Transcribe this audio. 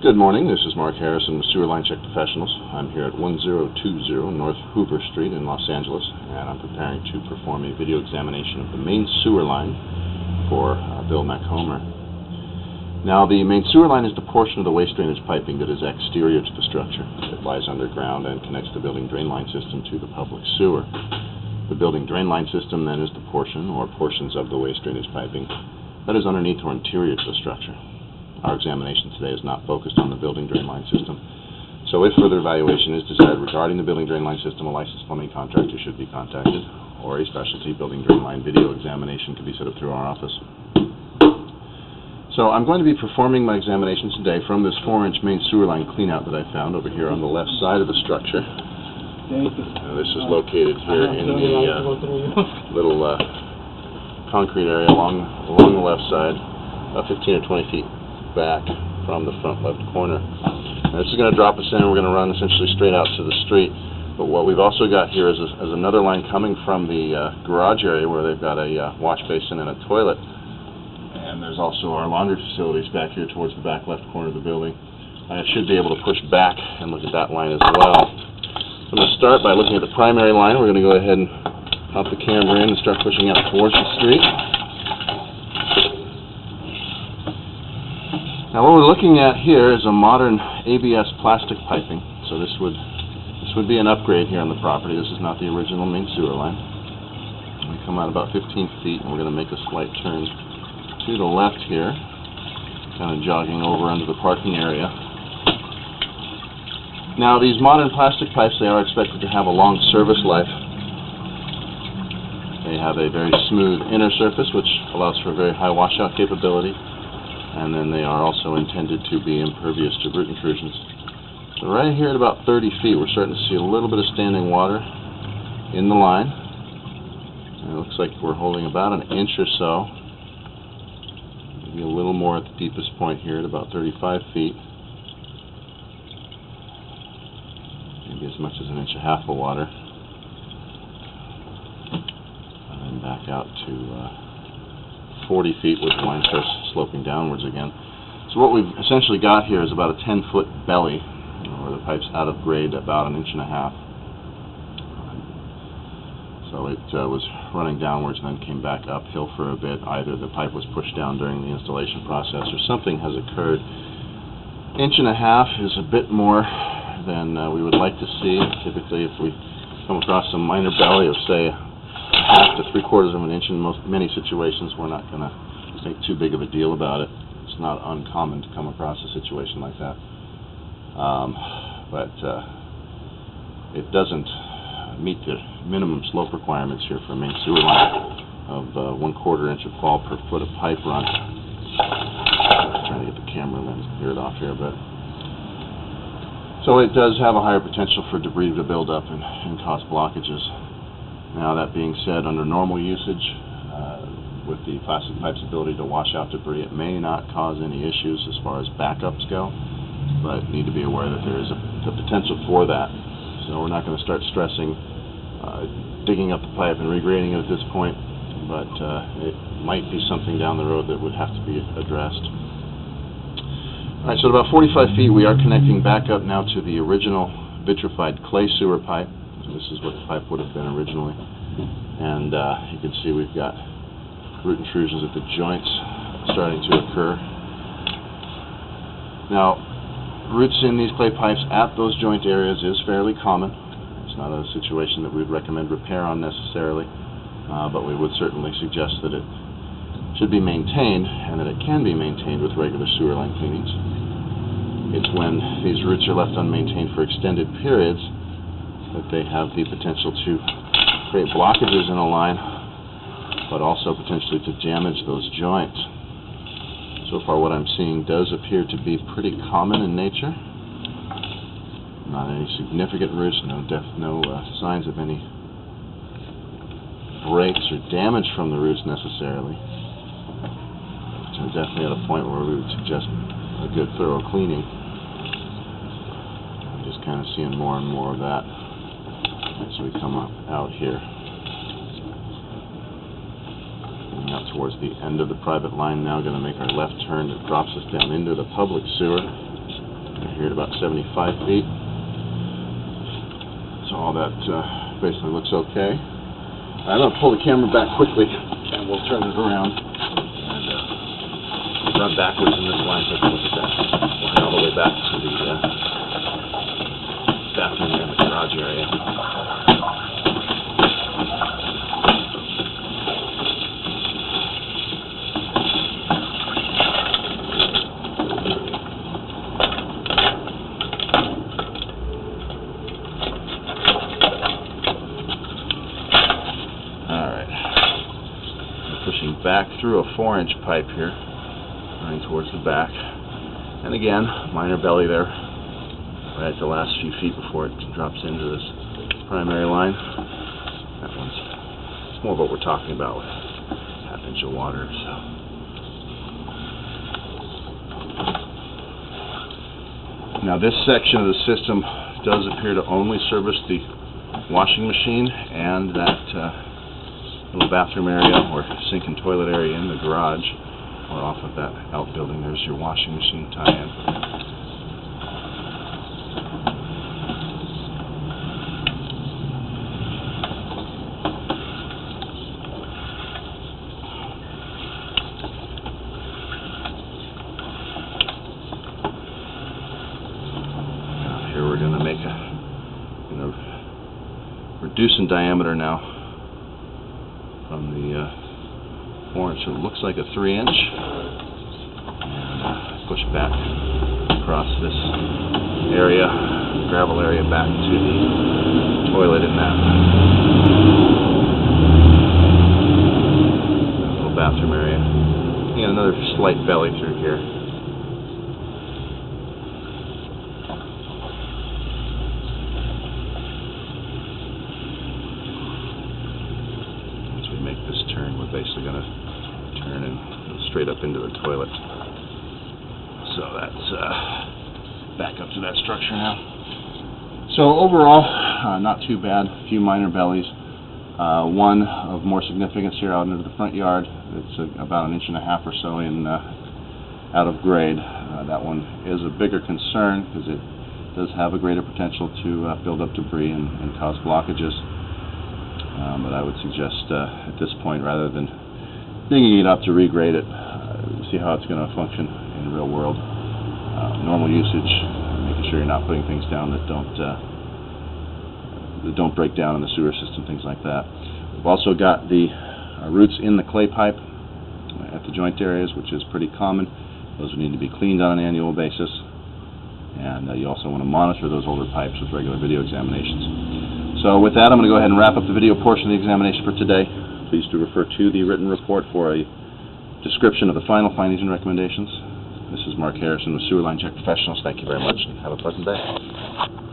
Good morning, this is Mark Harrison with Sewer Line Check Professionals. I'm here at 1020 North Hoover Street in Los Angeles, and I'm preparing to perform a video examination of the main sewer line for Bill Macomber. Now, the main sewer line is the portion of the waste drainage piping that is exterior to the structure. It lies underground and connects the building drain line system to the public sewer. The building drain line system then is the portion or portions of the waste drainage piping that is underneath or interior to the structure. Our examination today is not focused on the building drain line system. So if further evaluation is desired regarding the building drain line system, a licensed plumbing contractor should be contacted, or a specialty building drain line video examination can be set up through our office. So I'm going to be performing my examination today from this 4-inch main sewer line cleanout that I found over here on the left side of the structure. This is located here in the little concrete area along the left side, about 15 or 20 feet back from the front left corner. Now, this is going to drop us in, and we're going to run essentially straight out to the street. But what we've also got here is another line coming from the garage area where they've got a wash basin and a toilet. And there's also our laundry facilities back here towards the back left corner of the building. I should be able to push back and look at that line as well. So I'm going to start by looking at the primary line. We're going to go ahead and hop the camera in and start pushing out towards the street. Now, what we're looking at here is a modern ABS plastic piping. So this would be an upgrade here on the property. This is not the original main sewer line. We come out about 15 feet, and we're going to make a slight turn to the left here, kind of jogging over under the parking area. Now, these modern plastic pipes, they are expected to have a long service life. They have a very smooth inner surface, which allows for a very high washout capability. And then they are also intended to be impervious to root intrusions. So right here at about 30 feet, we're starting to see a little bit of standing water in the line. And it looks like we're holding about an inch or so, maybe a little more at the deepest point here at about 35 feet. Maybe as much as an inch and a half of water. And then back out to 40 feet where the line starts sloping downwards again. So what we've essentially got here is about a 10-foot belly, where the pipe's out of grade about an inch and a half. So it was running downwards and then came back uphill for a bit. Either the pipe was pushed down during the installation process or something has occurred. Inch and a half is a bit more than we would like to see. Typically, if we come across some minor belly of, say, half to 3/4 of an inch in many situations, we're not going to think too big of a deal about it. It's not uncommon to come across a situation like that. But it doesn't meet the minimum slope requirements here for a main sewer line of 1/4 inch of fall per foot of pipe run. I'm trying to get the camera lens cleared off here, but so it does have a higher potential for debris to build up and cause blockages. Now, that being said, under normal usage, with the plastic pipe's ability to wash out debris, it may not cause any issues as far as backups go, but need to be aware that there is the potential for that. So we're not going to start stressing digging up the pipe and regrading it at this point, but it might be something down the road that would have to be addressed. All right, so at about 45 feet, we are connecting back up now to the original vitrified clay sewer pipe. This is what the pipe would have been originally. And you can see we've got root intrusions at the joints starting to occur. Now, roots in these clay pipes at those joint areas is fairly common. It's not a situation that we'd recommend repair on necessarily, but we would certainly suggest that it should be maintained and that it can be maintained with regular sewer line cleanings. It's when these roots are left unmaintained for extended periods that they have the potential to create blockages in a line, but also potentially to damage those joints. So far what I'm seeing does appear to be pretty common in nature. Not any significant roots, no signs of any breaks or damage from the roots necessarily. So definitely at a point where we would suggest a good thorough cleaning. I'm just kind of seeing more and more of that as we come up out here. Coming out towards the end of the private line now, going to make our left turn that drops us down into the public sewer. here at about 75 feet. So all that basically looks okay. I'm going to pull the camera back quickly, and we'll turn it around and run backwards in this line. Take a look at that line all the way back to the bathroom and the garage area. Pushing back through a 4-inch pipe here, running towards the back. And again, minor belly there, right at the last few feet before it drops into this primary line. That one's more of what we're talking about with ½ inch of water. So. Now this section of the system does appear to only service the washing machine and that little bathroom area or sink and toilet area in the garage, or off of that outbuilding. There's your washing machine tie-in. Now here we're going to make reduce in diameter now from the 4-inch, so it looks like a 3-inch, and push back across this area, gravel area, back to the toilet in that little bathroom area. And another slight belly through here. Make this turn, we're basically going to turn and go straight up into the toilet. So that's back up to that structure now. So overall, not too bad. A few minor bellies. One of more significance here out into the front yard. It's about 1.5 inches or so in out of grade. That one is a bigger concern because it does have a greater potential to build up debris and cause blockages. But I would suggest at this point, rather than digging it up to regrade it, see how it's going to function in the real world. Normal usage, making sure you're not putting things down that don't break down in the sewer system, things like that. We've also got the roots in the clay pipe at the joint areas, which is pretty common. Those would need to be cleaned on an annual basis. And you also want to monitor those older pipes with regular video examinations. So with that, I'm going to go ahead and wrap up the video portion of the examination for today. Please do refer to the written report for a description of the final findings and recommendations. This is Mark Harrison with Sewer Line Check Professionals. Thank you very much and have a pleasant day.